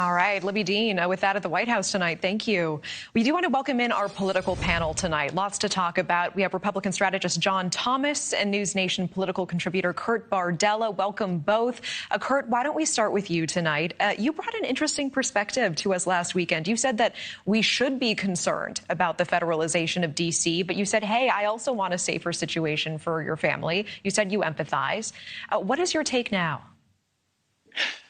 All right, Libby Dean, with that at the White House tonight. Thank you. We do want to welcome in our political panel tonight. Lots to talk about. We have Republican strategist John Thomas and News Nation political contributor Kurt Bardella. Welcome both. Kurt, why don't we start with you tonight? You brought an interesting perspective to us last weekend. You said that we should be concerned about the federalization of D.C., but you said, hey, I also want a safer situation for your family. You said you empathize. What is your take now?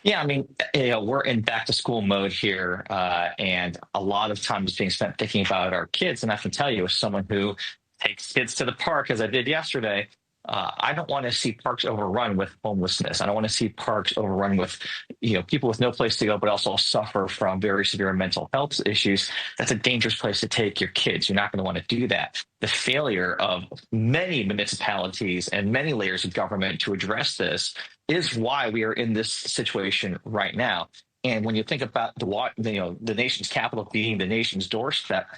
Yeah, I mean, we're in back to school mode here, and a lot of time is being spent thinking about our kids. And I can tell you, as someone who takes kids to the park, as I did yesterday, I don't want to see parks overrun with homelessness. I don't want to see parks overrun with, people with no place to go, but also suffer from very severe mental health issues. That's a dangerous place to take your kids. You're not going to want to do that. The failure of many municipalities and many layers of government to address this is why we are in this situation right now. And when you think about the nation's capital being the nation's doorstep,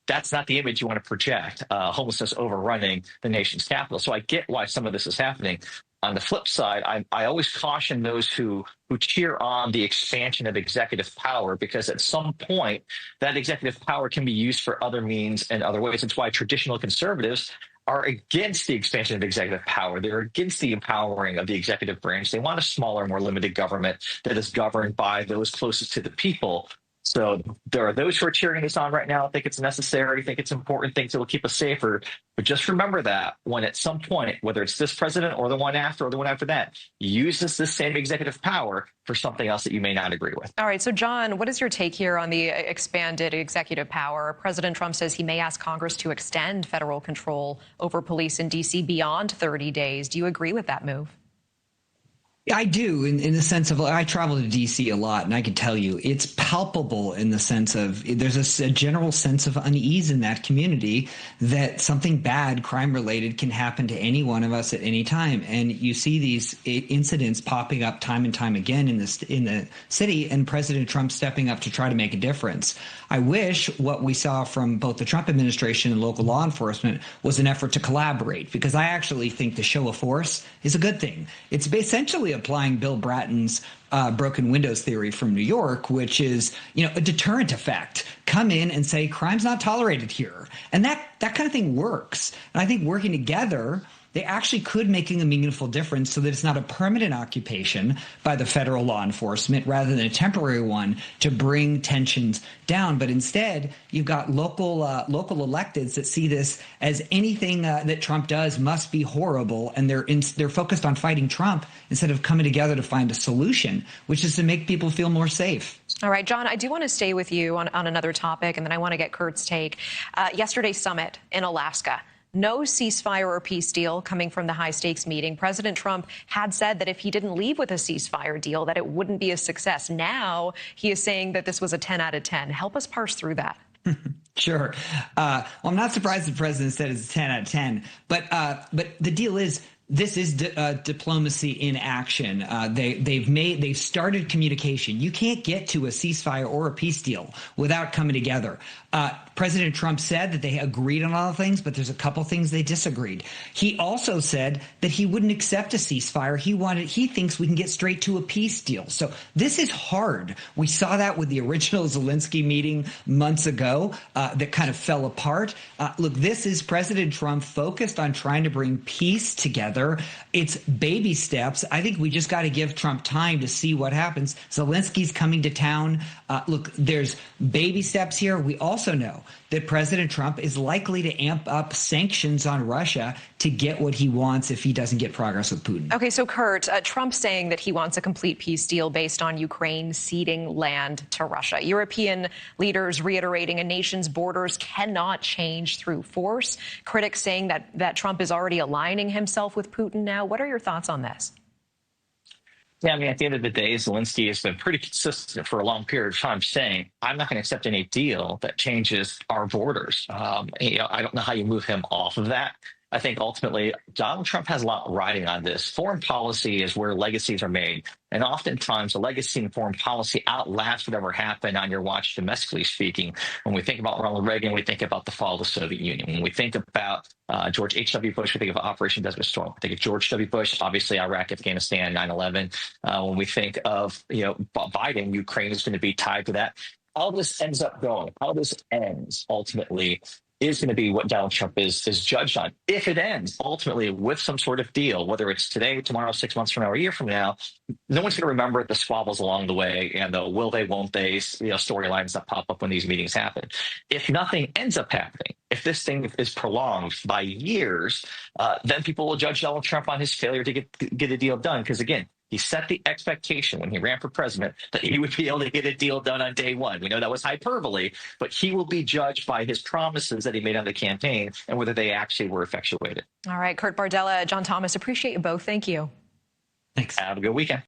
that's not the image you want to project, homelessness overrunning the nation's capital. So I get why some of this is happening. On the flip side, I always caution those who cheer on the expansion of executive power, because at some point that executive power can be used for other means and other ways. It's why traditional conservatives are against the expansion of executive power. They're against the empowering of the executive branch. They want a smaller, more limited government that is governed by those closest to the people. So there are those who are cheering this on right now, think it's necessary, think it's important, think it will keep us safer. But just remember that when at some point, whether it's this president or the one after that, uses this same executive power for something else that you may not agree with. All right. So, John, what is your take here on the expanded executive power? President Trump says he may ask Congress to extend federal control over police in D.C. beyond 30 days. Do you agree with that move? I do, in the sense of, I travel to D.C. a lot, and I can tell you it's palpable in the sense of there's a general sense of unease in that community that something bad, crime-related, can happen to any one of us at any time. And you see these incidents popping up time and time again in the city, and President Trump stepping up to try to make a difference. I wish what we saw from both the Trump administration and local law enforcement was an effort to collaborate, because I actually think the show of force is a good thing. It's essentially applying Bill Bratton's broken windows theory from New York, which is, a deterrent effect. Come in and say crime's not tolerated here. And that kind of thing works. And I think working together, they actually could making a meaningful difference so that it's not a permanent occupation by the federal law enforcement rather than a temporary one to bring tensions down. But instead, you've got local electeds that see this as anything that Trump does must be horrible, and they're focused on fighting Trump instead of coming together to find a solution, which is to make people feel more safe. All right, John, I do want to stay with you on another topic, and then I want to get Kurt's take. Yesterday's summit in Alaska. No ceasefire or peace deal coming from the high-stakes meeting. President Trump had said that if he didn't leave with a ceasefire deal, that it wouldn't be a success. Now he is saying that this was a 10 out of 10. Help us parse through that. Sure. Well, I'm not surprised the president said it's a 10 out of 10. But the deal is, this is diplomacy in action. They've started communication. You can't get to a ceasefire or a peace deal without coming together. President Trump said that they agreed on all things, but there's a couple things they disagreed. He also said that he wouldn't accept a ceasefire. He thinks we can get straight to a peace deal. So this is hard. We saw that with the original Zelensky meeting months ago that kind of fell apart. Look, this is President Trump focused on trying to bring peace together. It's baby steps. I think we just got to give Trump time to see what happens. Zelensky's coming to town. Look, there's baby steps here. We also know that President Trump is likely to amp up sanctions on Russia to get what he wants if he doesn't get progress with Putin. Okay, so Kurt, Trump's saying that he wants a complete peace deal based on Ukraine ceding land to Russia. European leaders reiterating a nation's borders cannot change through force. Critics saying that Trump is already aligning himself with Putin now. What are your thoughts on this? Yeah, I mean, at the end of the day, Zelensky has been pretty consistent for a long period of time saying, I'm not going to accept any deal that changes our borders. I don't know how you move him off of that. I think ultimately Donald Trump has a lot riding on this. Foreign policy is where legacies are made. And oftentimes the legacy in foreign policy outlasts whatever happened on your watch, domestically speaking. When we think about Ronald Reagan, we think about the fall of the Soviet Union. When we think about George H.W. Bush, we think of Operation Desert Storm. We think of George W. Bush, obviously Iraq, Afghanistan, 9/11. When we think of Biden, Ukraine is going to be tied to that. How this ends up going, how this ends ultimately is going to be what Donald Trump is judged on. If it ends ultimately with some sort of deal, whether it's today, tomorrow, 6 months from now, or a year from now, no one's going to remember the squabbles along the way and the will they, won't they, storylines that pop up when these meetings happen. If nothing ends up happening, if this thing is prolonged by years, then people will judge Donald Trump on his failure to get a deal done. Because again, he set the expectation when he ran for president that he would be able to get a deal done on day one. We know that was hyperbole, but he will be judged by his promises that he made on the campaign and whether they actually were effectuated. All right, Kurt Bardella, John Thomas, appreciate you both. Thank you. Thanks. Have a good weekend.